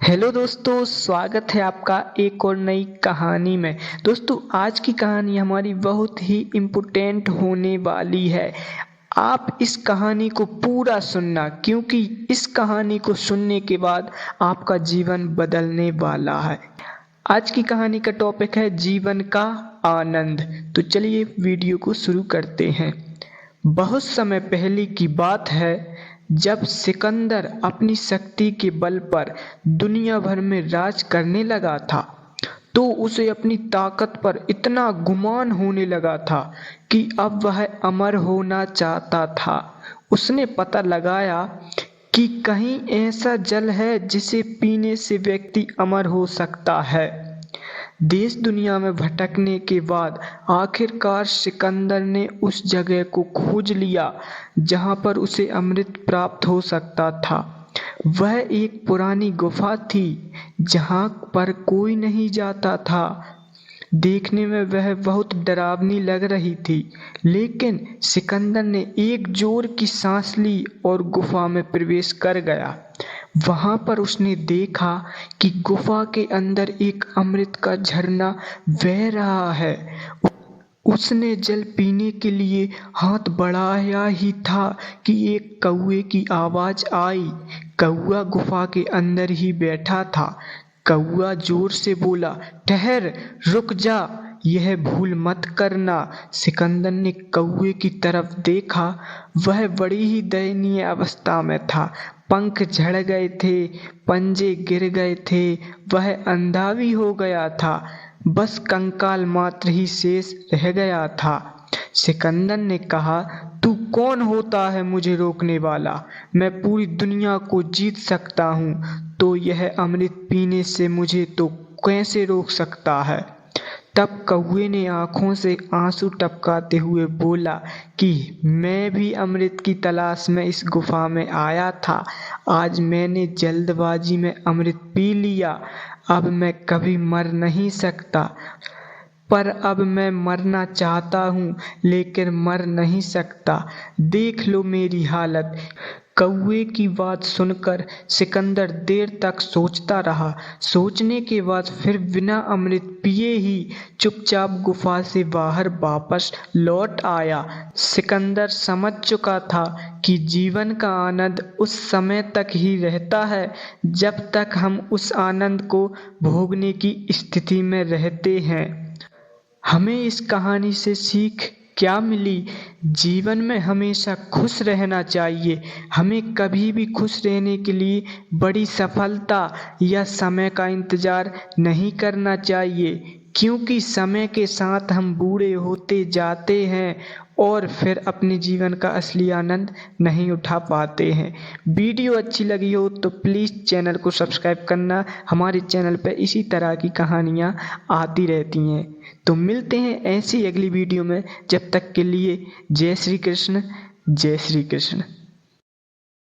Hello दोस्तों, स्वागत है आपका एक और नई कहानी में। दोस्तों, आज की कहानी हमारी बहुत ही इम्पोर्टेंट होने वाली है। आप इस कहानी को पूरा सुनना, क्योंकि इस कहानी को सुनने के बाद आपका जीवन बदलने वाला है। आज की कहानी का टॉपिक है जीवन का आनंद। तो चलिए वीडियो को शुरू करते हैं। बहुत समय पहले की बात है, जब सिकंदर अपनी शक्ति के बल पर दुनिया भर में राज करने लगा था, तो उसे अपनी ताकत पर इतना गुमान होने लगा था कि अब वह अमर होना चाहता था। उसने पता लगाया कि कहीं ऐसा जल है जिसे पीने से व्यक्ति अमर हो सकता है। देश दुनिया में भटकने के बाद आखिरकार सिकंदर ने उस जगह को खोज लिया जहां पर उसे अमृत प्राप्त हो सकता था। वह एक पुरानी गुफा थी जहां पर कोई नहीं जाता था। देखने में वह बहुत डरावनी लग रही थी, लेकिन सिकंदर ने एक जोर की सांस ली और गुफा में प्रवेश कर गया। वहां पर उसने देखा कि गुफा के अंदर एक अमृत का झरना बह रहा है। उसने जल पीने के लिए हाथ बढ़ाया ही था कि एक कौवे की आवाज आई। कौवा गुफा के अंदर ही बैठा था। कौवा जोर से बोला, ठहर, रुक जा, यह भूल मत करना। सिकंदर ने कौवे की तरफ देखा। वह बड़ी ही दयनीय अवस्था में था। पंख झड़ गए थे, पंजे गिर गए थे, वह अंधा भी हो गया था। बस कंकाल मात्र ही शेष रह गया था। सिकंदर ने कहा, तू कौन होता है मुझे रोकने वाला? मैं पूरी दुनिया को जीत सकता हूँ, तो यह अमृत पीने से मुझे तो कैसे रोक सकता है? तब कौवे ने आंखों से आंसू टपकाते हुए बोला कि मैं भी अमृत की तलाश में इस गुफा में आया था। आज मैंने जल्दबाजी में अमृत पी लिया। अब मैं कभी मर नहीं सकता, पर अब मैं मरना चाहता हूँ लेकिन मर नहीं सकता। देख लो मेरी हालत। कौवे की बात सुनकर सिकंदर देर तक सोचता रहा। सोचने के बाद फिर बिना अमृत पिए ही चुपचाप गुफा से बाहर वापस लौट आया। सिकंदर समझ चुका था कि जीवन का आनंद उस समय तक ही रहता है जब तक हम उस आनंद को भोगने की स्थिति में रहते हैं। हमें इस कहानी से सीख क्या मिली? जीवन में हमेशा खुश रहना चाहिए। हमें कभी भी खुश रहने के लिए बड़ी सफलता या समय का इंतजार नहीं करना चाहिए, क्योंकि समय के साथ हम बूढ़े होते जाते हैं और फिर अपने जीवन का असली आनंद नहीं उठा पाते हैं। वीडियो अच्छी लगी हो तो प्लीज़ चैनल को सब्सक्राइब करना। हमारे चैनल पर इसी तरह की कहानियाँ आती रहती हैं। तो मिलते हैं ऐसी अगली वीडियो में। जब तक के लिए जय श्री कृष्ण, जय श्री कृष्ण।